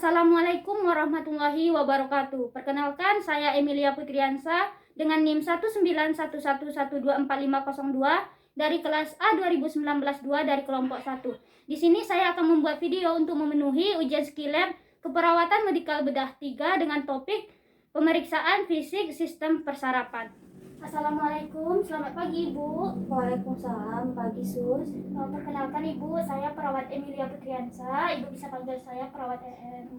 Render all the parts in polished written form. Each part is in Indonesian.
Assalamualaikum warahmatullahi wabarakatuh. Perkenalkan, saya Emilia Putriansa dengan NIM 19111124502 dari kelas A 2019-2 dari kelompok 1. Di sini saya akan membuat video untuk memenuhi ujian skill lab keperawatan medikal bedah 3 dengan topik pemeriksaan fisik sistem persarapan. Assalamualaikum, selamat pagi Ibu. Waalaikumsalam, pagi Sus. Perkenalkan Ibu, saya perawat Emilia Putriansa. Ibu bisa panggil saya perawat EM.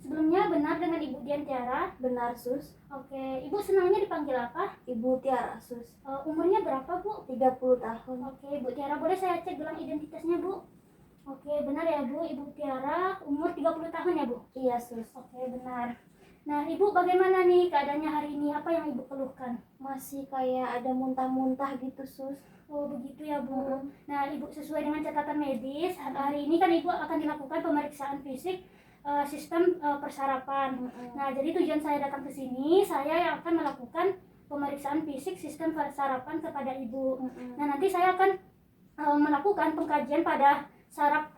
Sebelumnya benar dengan Ibu Dian Tiara? Benar Sus. Oke, Ibu senangnya dipanggil apa? Ibu Tiara Sus. Umurnya berapa Bu? 30 tahun. Oke, Bu Tiara, boleh saya cek gelang identitasnya Bu? Oke, benar ya Bu, Ibu Tiara umur 30 tahun ya Bu? Iya Sus. Oke, benar. Nah Ibu, bagaimana nih keadaannya hari ini? Apa yang Ibu keluhkan? Masih kayak ada muntah-muntah gitu Sus. Oh begitu ya Bu. Nah Ibu, sesuai dengan catatan medis, hari ini kan Ibu akan dilakukan pemeriksaan fisik sistem persarapan. Nah jadi tujuan saya datang ke sini, saya yang akan melakukan pemeriksaan fisik sistem persarapan kepada Ibu. Nah nanti saya akan melakukan pengkajian pada saraf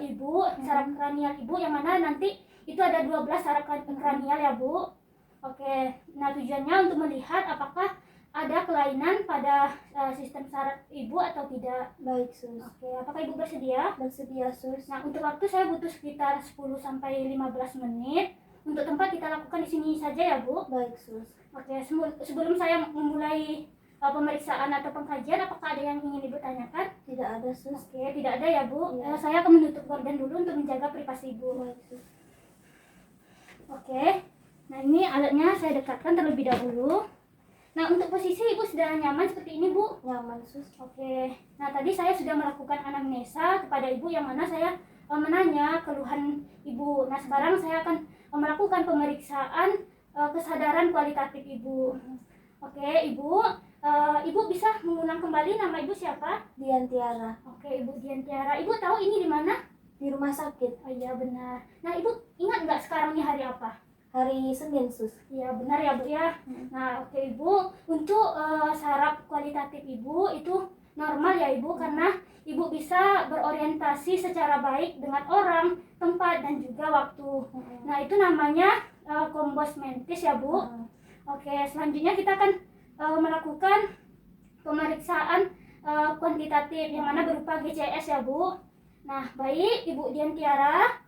Ibu, saraf kranial Ibu, yang mana nanti itu ada 12 saraf kranial ya Bu. Oke, nah tujuannya untuk melihat apakah ada kelainan pada sistem saraf Ibu atau tidak. Baik Sus. Oke, apakah Ibu bersedia? Bersedia Sus. Nah, untuk waktu saya butuh sekitar 10-15 menit. Untuk tempat kita lakukan di sini saja ya Bu. Baik Sus. Oke, sebelum saya memulai pemeriksaan atau pengkajian, apakah ada yang ingin Ibu tanyakan? Tidak ada Sus. Oke, tidak ada ya Bu. Ya. Saya akan menutup gorden dulu untuk menjaga privasi Ibu. Baik Sus. Oke, nah ini alatnya saya dekatkan terlebih dahulu. Nah untuk posisi Ibu sudah nyaman seperti ini Bu? Nyaman Sus. Oke, nah tadi saya sudah melakukan anamnesa kepada Ibu, yang mana saya menanya keluhan Ibu. Nah sekarang saya akan melakukan pemeriksaan kesadaran kualitatif Ibu. Oke Ibu, Ibu bisa mengulang kembali nama Ibu siapa? Dian Tiara. Oke, Ibu Dian Tiara. Ibu tahu ini di mana? Di rumah sakit. Oh iya benar. Nah Ibu ingat nggak sekarang ini hari apa? Hari Senin Sus. Iya benar ya Bu ya. Nah oke Ibu, untuk saraf kualitatif Ibu itu normal ya Ibu, karena Ibu bisa berorientasi secara baik dengan orang, tempat, dan juga waktu. Nah itu namanya kombos mentis ya Bu. Oke, selanjutnya kita akan melakukan pemeriksaan kuantitatif yang mana berupa GCS ya Bu. Nah baik Ibu Dian Tiara,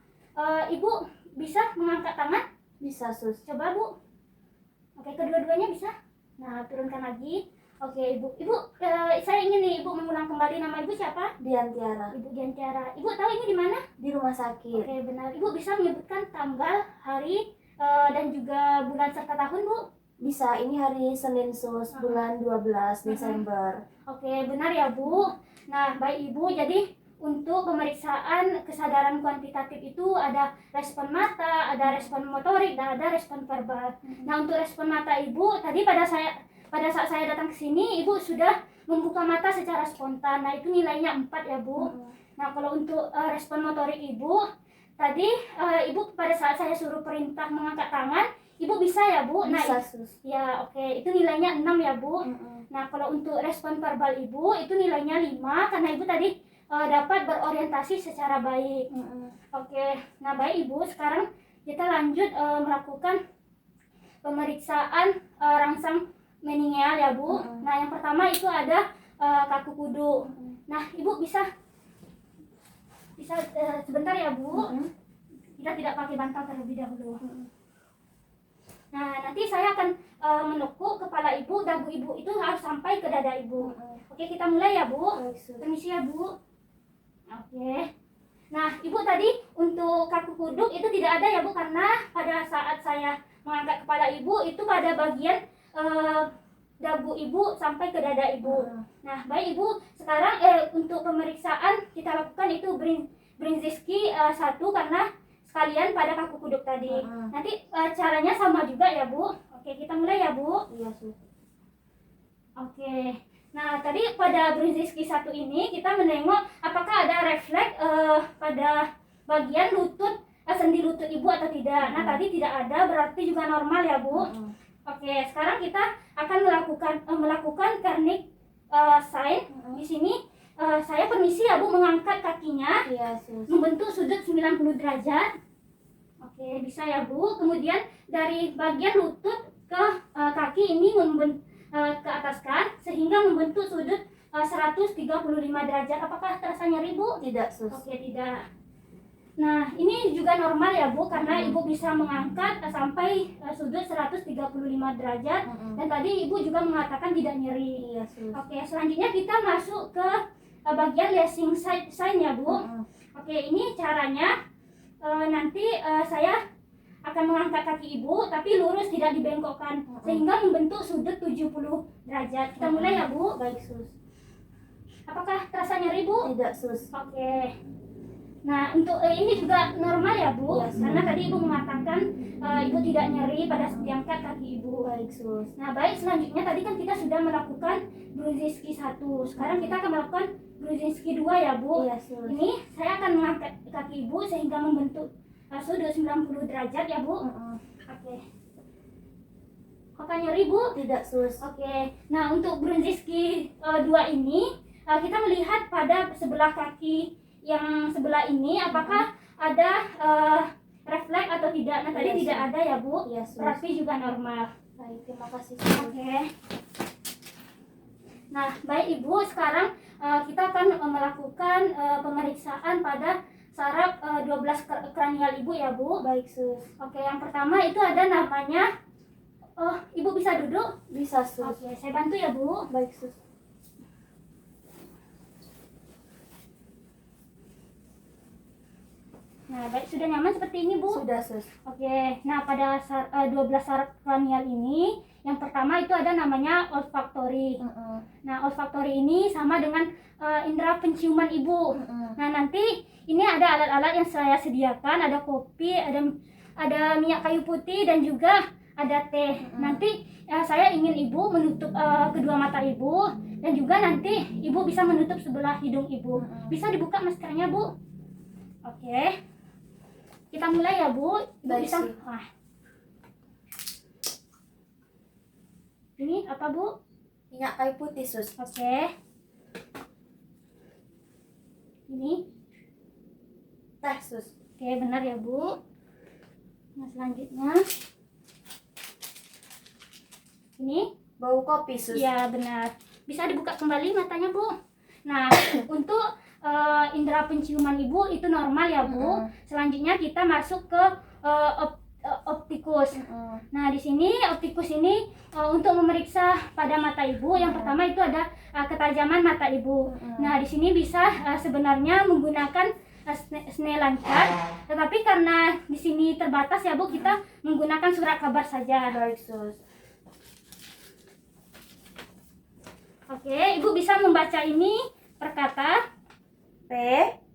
Ibu bisa mengangkat tangan? Bisa Sus. Coba Bu. Oke, kedua-duanya bisa. Nah turunkan lagi. Oke Ibu, saya ingin nih Ibu mengulang kembali nama Ibu siapa? Dian Tiara. Ibu Dian Tiara. Ibu tahu ini di mana? Di rumah sakit. Oke benar. Ibu bisa menyebutkan tanggal, hari, dan juga bulan serta tahun Bu? Bisa, ini hari Senin Sus, bulan 12 Desember. Oke benar ya Bu. Nah baik Ibu, jadi untuk pemeriksaan kesadaran kuantitatif itu ada respon mata, ada respon motorik, dan ada respon verbal. Nah untuk respon mata Ibu, tadi pada saat saya datang ke sini, Ibu sudah membuka mata secara spontan. Nah itu nilainya 4 ya Bu. Nah kalau untuk respon motorik Ibu, tadi Ibu pada saat saya suruh perintah mengangkat tangan, Ibu bisa ya Bu? Bisa Nah, Sus. ya oke, itu nilainya 6 ya Bu. Nah kalau untuk respon verbal Ibu, itu nilainya 5 karena Ibu tadi dapat berorientasi secara baik. Oke, nah baik Ibu, sekarang kita lanjut melakukan pemeriksaan rangsang meningeal ya Bu. Nah yang pertama itu ada kaku kudu. Nah Ibu bisa sebentar ya Bu. Kita tidak pakai bantal terlebih dahulu. Nah nanti saya akan menekuk kepala Ibu, dagu Ibu itu harus sampai ke dada Ibu. Oke, kita mulai ya Bu. Permisi ya Bu. Oke. Nah Ibu, tadi untuk kaku kuduk itu tidak ada ya Bu, karena pada saat saya mengangkat kepala Ibu itu pada bagian dagu Ibu sampai ke dada Ibu. Nah baik Ibu, sekarang untuk pemeriksaan kita lakukan itu Brzezinski 1 karena sekalian pada kaku kuduk tadi. Nanti caranya sama juga ya Bu. Oke, kita mulai ya Bu. Iya Sus. Oke. Nah tadi pada Brzezinski 1 ini kita menengok apakah ada refleks pada bagian lutut, sendi lutut Ibu atau tidak. Nah tadi tidak ada, berarti juga normal ya Bu. Oke, sekarang kita akan melakukan Kernig sign. Di sini saya permisi ya Bu mengangkat kakinya Iya Sus. membentuk sudut 90 derajat. Oke, bisa ya Bu. Kemudian dari bagian lutut ke kaki ini ke ataskan sehingga membentuk sudut 135 derajat. Apakah terasa nyeri Bu? Tidak, Sus. Oke, tidak. Nah, ini juga normal ya Bu, karena Ibu bisa mengangkat sampai sudut 135 derajat. Dan tadi Ibu juga mengatakan tidak nyeri. Iya, Sus. Oke, selanjutnya kita masuk ke bagian lacing sign ya Bu. Oke, ini caranya nanti saya akan mengangkat kaki Ibu tapi lurus, tidak dibengkokkan, sehingga membentuk sudut 70 derajat. Kita mulai ya Bu. Baik, Sus. Apakah terasa nyeri Bu? Tidak, Sus. Oke. Nah, untuk ini juga normal ya Bu, Yes, karena tadi Ibu mengatakan Ibu tidak nyeri pada diangkat kaki Ibu. Baik, Sus. Nah, baik, selanjutnya tadi kan kita sudah melakukan Brudzinski 1. Sekarang kita akan melakukan Brudzinski 2 ya Bu. Iya, Sus. Ini saya akan mengangkat kaki Ibu sehingga membentuk sudut 90 derajat ya Bu. Oke. Apakah nyeri Bu? Tidak, Sus. Oke. Nah, untuk Brudzinski 2 ini kita melihat pada sebelah kaki yang sebelah ini apakah ada refleks atau tidak. Nah, tadi Iya, tidak Sus. ada ya Bu. Iya, Sus. Berarti juga normal. Baik, terima kasih, Sus. Oke. Nah, baik Ibu, sekarang kita akan melakukan pemeriksaan pada saraf 12 kranial Ibu ya Bu. Baik, Sus. Oke, yang pertama itu ada namanya. Ibu bisa duduk? Bisa, Sus. Oke, saya bantu ya Bu. Baik, Sus. Nah, baik, sudah nyaman seperti ini Bu? Sudah, Sus. Oke, nah pada 12 saraf kranial ini, yang pertama itu ada namanya olfaktori. Nah, olfaktori ini sama dengan indera penciuman Ibu. Nah, nanti ini ada alat-alat yang saya sediakan, ada kopi, ada minyak kayu putih, dan juga ada teh. Nanti saya ingin Ibu menutup kedua mata Ibu, dan juga nanti Ibu bisa menutup sebelah hidung Ibu. Bisa dibuka maskernya Bu? Oke. Kita mulai ya Bu. Ibu Baik, bisa. Sis. Wah. Ini apa Bu? Minyak kayu putih, Sus. Oke. Ini. Teh, Sus. Oke, benar ya Bu. Nah, selanjutnya ini. Bau kopi, Sus. Iya, benar. Bisa dibuka kembali matanya Bu. Nah, untuk indera penciuman Ibu itu normal ya Bu. Selanjutnya kita masuk ke optikus. Nah, di sini optikus ini untuk memeriksa pada mata Ibu. Yang pertama itu ada ketajaman mata Ibu. Nah, di sini bisa sebenarnya menggunakan Snellen-Chart, tetapi karena di sini terbatas ya Bu, kita menggunakan surat kabar saja. Baik, Sus. Oke, Ibu bisa membaca ini per kata. P,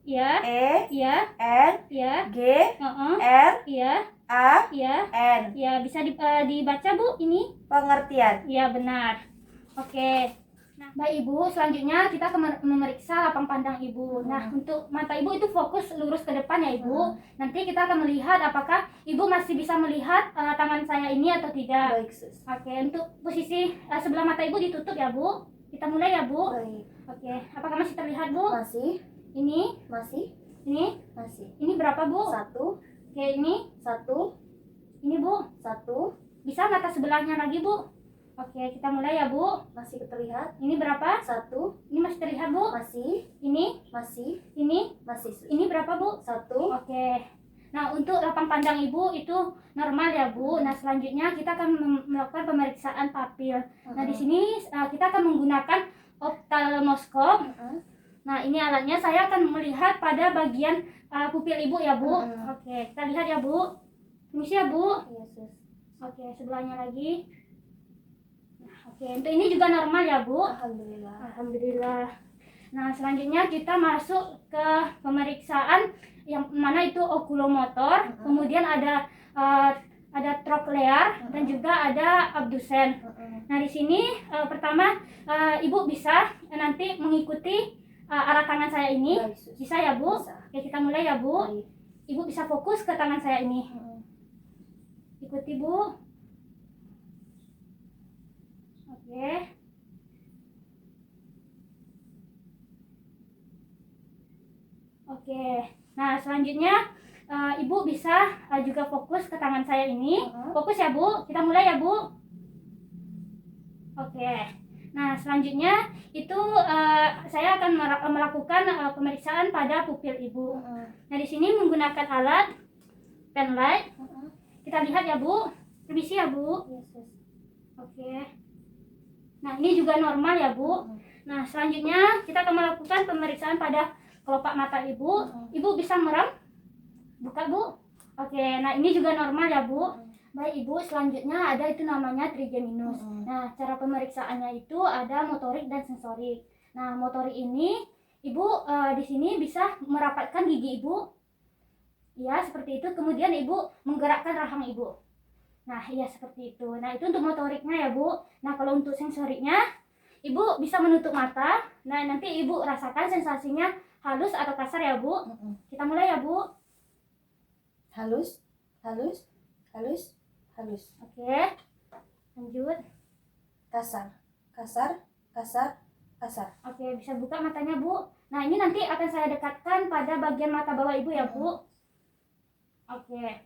Ya, E, ya, N, ya, G, uh-uh, R, ya, A, ya, N. ya. Bisa dibaca Bu ini? Pengertian. Ya, benar. Oke. Nah, baik Ibu, selanjutnya kita akan memeriksa lapang pandang Ibu. Nah, untuk mata Ibu itu fokus lurus ke depan ya Ibu. Nanti kita akan melihat apakah Ibu masih bisa melihat tangan saya ini atau tidak. Baik, Sus. Oke, untuk posisi sebelah mata Ibu ditutup ya Bu. Kita mulai ya Bu. Baik. Oke, apakah masih terlihat Bu? Masih, Ini, masih, ini, masih. ini berapa Bu? 1, Oke, ini, 1, ini Bu. 1. Bisa mata sebelahnya lagi Bu? Oke, kita mulai ya Bu. Masih terlihat. Ini berapa? 1, Ini masih terlihat Bu? masih, Ini, masih, ini, masih, Sus. ini berapa Bu? 1, Oke. Nah, untuk lapang pandang Ibu itu normal ya Bu. Nah, selanjutnya kita akan melakukan pemeriksaan papil. Nah, di sini kita akan menggunakan optalmoskop. Nah, ini alatnya, saya akan melihat pada bagian pupil Ibu ya Bu. Oke, kita lihat ya Bu. Permisi ya Bu. Iya, Sus. Oke, sebelahnya lagi. Nah, oke, untuk ini juga normal ya Bu. Alhamdulillah. Alhamdulillah. Nah, selanjutnya kita masuk ke pemeriksaan yang mana itu okulomotor, kemudian ada troklear, dan juga ada abdusen. Nah, di sini pertama Ibu bisa nanti mengikuti arah tangan saya ini. Baik, Sus. Bisa ya Bu? Bisa. Oke, kita mulai ya Bu. Baik. Ibu bisa fokus ke tangan saya ini. Ikuti Bu. Oke. Oke. Nah, selanjutnya Ibu bisa juga fokus ke tangan saya ini. Fokus ya Bu, kita mulai ya Bu. Oke. Nah selanjutnya itu saya akan melakukan pemeriksaan pada pupil Ibu. Nah di sini menggunakan alat pen light. Kita lihat ya Bu, permisi ya Bu. Oke. Nah ini juga normal ya Bu. Nah selanjutnya kita akan melakukan pemeriksaan pada kelopak mata Ibu. Ibu bisa merem? Buka Bu. Oke, nah ini juga normal ya Bu. Baik Ibu, selanjutnya ada itu namanya trigeminus. Nah cara pemeriksaannya itu ada motorik dan sensorik. Nah motorik ini Ibu di sini bisa merapatkan gigi Ibu. Ya seperti itu. Kemudian Ibu menggerakkan rahang Ibu. Nah iya seperti itu. Nah itu untuk motoriknya ya Bu. Nah kalau untuk sensoriknya Ibu bisa menutup mata. Nah nanti Ibu rasakan sensasinya halus atau kasar ya Bu. Kita mulai ya Bu. Halus, halus, halus, halus. Oke. Lanjut. Kasar, kasar, kasar, kasar. Oke, bisa buka matanya Bu. Nah ini nanti akan saya dekatkan pada bagian mata bawah Ibu ya Bu. Oke.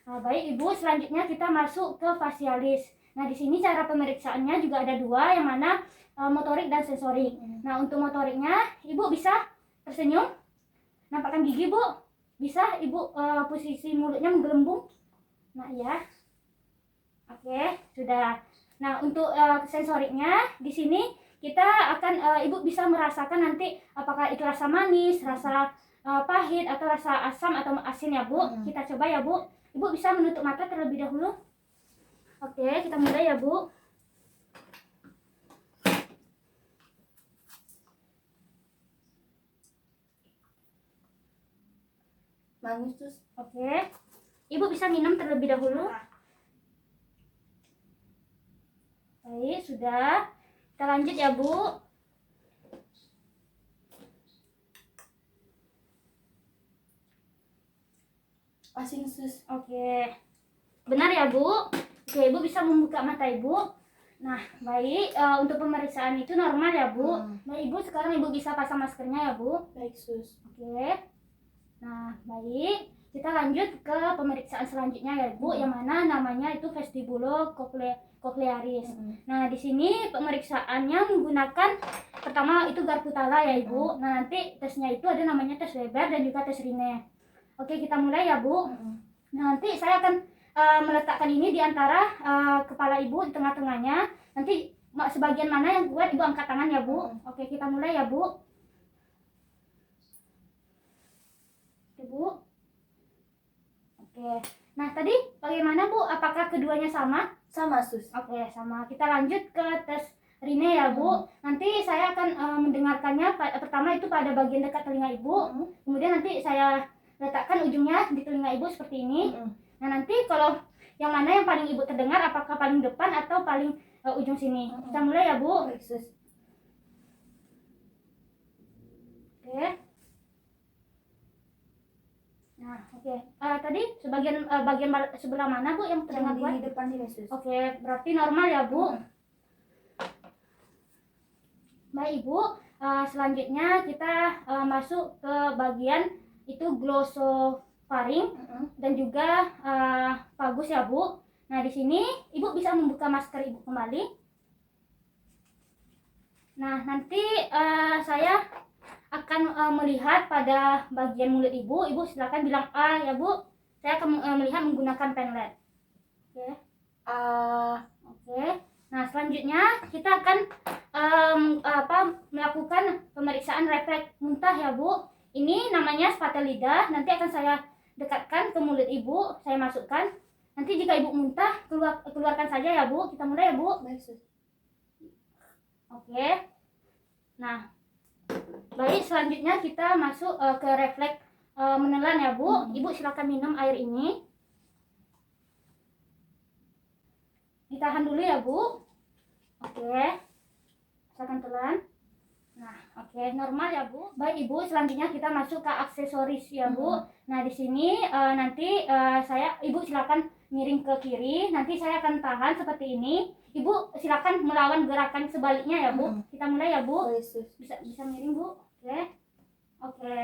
Nah, baik Ibu, selanjutnya kita masuk ke fasialis. Nah di sini cara pemeriksaannya juga ada dua, yang mana motorik dan sensorik. Nah untuk motoriknya Ibu bisa tersenyum, nampakkan gigi Bu. Bisa Ibu posisi mulutnya menggelembung. Nah ya. Oke, sudah. Nah untuk sensoriknya di sini kita akan Ibu bisa merasakan nanti apakah itu rasa manis, rasa pahit atau rasa asam atau asin ya Bu. Kita coba ya Bu. Ibu bisa menutup mata terlebih dahulu. Oke, kita mulai ya Bu. Manis terus. Oke. Ibu bisa minum terlebih dahulu. Baik, sudah. Kita lanjut ya Bu. Asin sus. Oke. Benar ya Bu. Oke, Ibu bisa membuka mata Ibu. Nah, baik. Untuk pemeriksaan itu normal ya Bu. Baik Ibu, sekarang Ibu bisa pasang maskernya ya Bu. Baik sus. Oke. Nah, baik. Kita lanjut ke pemeriksaan selanjutnya ya Bu, yang mana namanya itu vestibulocochlearis. Nah, di sini pemeriksaannya menggunakan pertama itu Garputala ya Ibu. Nah, nanti tesnya itu ada namanya tes Weber dan juga tes Rine. Oke, kita mulai ya Bu. Nah, nanti saya akan meletakkan ini di antara kepala Ibu di tengah-tengahnya. Nanti sebagian mana yang kuat Ibu angkat tangan ya Bu. Oke, kita mulai ya Bu. Bu. Oke. Nah, tadi bagaimana Bu? Apakah keduanya sama? Sama sus. Oke, sama. Kita lanjut ke tes Rine ya Bu. Nanti saya akan mendengarkannya pertama itu pada bagian dekat telinga Ibu. Kemudian nanti saya letakkan ujungnya di telinga Ibu seperti ini. Nah, nanti kalau yang mana yang paling Ibu terdengar, apakah paling depan atau paling ujung sini? Kita mulai ya Bu. Baik sus. Oke. Nah, oke. Tadi bagian sebelah mana Bu yang terdengar Yang kuat? di depan ini sus. Oke, berarti normal ya Bu. Baik Ibu, selanjutnya kita masuk ke bagian itu glossofaring dan juga vagus ya Bu. Nah di sini Ibu bisa membuka masker Ibu kembali. Nah nanti saya akan melihat pada bagian mulut Ibu. Ibu silakan bilang A ya Bu. Saya akan melihat menggunakan pen LED. Oke. Oke. Nah selanjutnya kita akan melakukan pemeriksaan refleks muntah ya Bu. Ini namanya spatel lidah. Nanti akan saya dekatkan ke mulut Ibu. Saya masukkan. Nanti jika Ibu muntah keluarkan saja ya Bu. Kita mulai ya Bu. Baik sus. Oke. Nah, baik, selanjutnya kita masuk ke refleks menelan ya Bu. Ibu silakan minum air ini. Ditahan dulu ya Bu. Oke. Silakan telan. Nah, oke, normal ya Bu. Baik Ibu, selanjutnya kita masuk ke aksesoris ya Bu. Nah, di sini nanti Ibu silakan miring ke kiri. Nanti saya akan tahan seperti ini. Ibu silakan melawan gerakan sebaliknya ya Bu. Kita mulai ya Bu. Baik sus. Bisa miring Bu. Oke.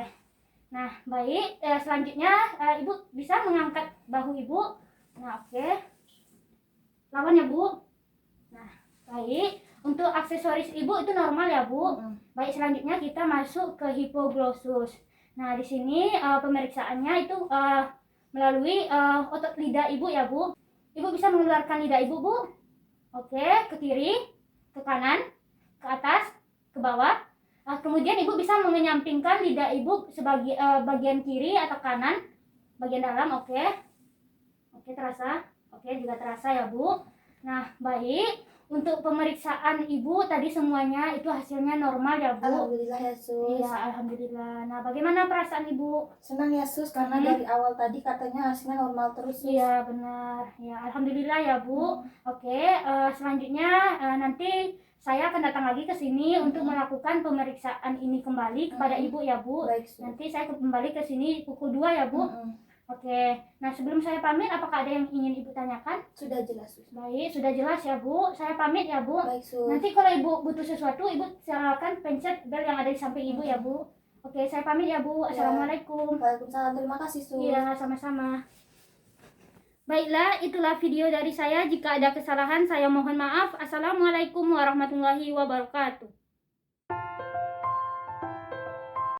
Nah, baik. Selanjutnya Ibu bisa mengangkat bahu Ibu. Nah, oke. Lawan ya, Bu. Nah, baik. Untuk aksesoris Ibu itu normal ya, Bu. Baik, selanjutnya kita masuk ke hipoglossus. Nah, di sini pemeriksaannya itu melalui otot lidah Ibu ya, Bu. Ibu bisa mengeluarkan lidah Ibu, Bu. Oke, ke kiri, ke kanan, ke atas, ke bawah. Kemudian Ibu bisa menyampingkan lidah Ibu bagian kiri atau kanan, bagian dalam. Oke. Oke, terasa. Oke, juga terasa ya, Bu. Nah, baik. Untuk pemeriksaan Ibu tadi semuanya itu hasilnya normal ya, Bu. Alhamdulillah ya Sus. Iya, alhamdulillah. Nah, bagaimana perasaan Ibu? Senang ya Sus, karena dari awal tadi katanya hasilnya normal terus Sus. Iya, benar. Ya, alhamdulillah ya, Bu. Oke, selanjutnya nanti saya akan datang lagi ke sini untuk melakukan pemeriksaan ini kembali kepada Ibu ya, Bu. Baik Sus. Nanti saya kembali ke sini pukul 2 ya, Bu. Oke. Nah, sebelum saya pamit, apakah ada yang ingin Ibu tanyakan? Sudah jelas Sus. Baik, sudah jelas ya, Bu. Saya pamit ya, Bu. Baik Sus. Nanti kalau Ibu butuh sesuatu, Ibu silakan pencet bel yang ada di samping Ibu ya, Bu. Oke, saya pamit ya, Bu. Assalamualaikum. Waalaikumsalam, terima kasih Sus. Iya, sama-sama. Baiklah, itulah video dari saya. Jika ada kesalahan, saya mohon maaf. Assalamualaikum warahmatullahi wabarakatuh.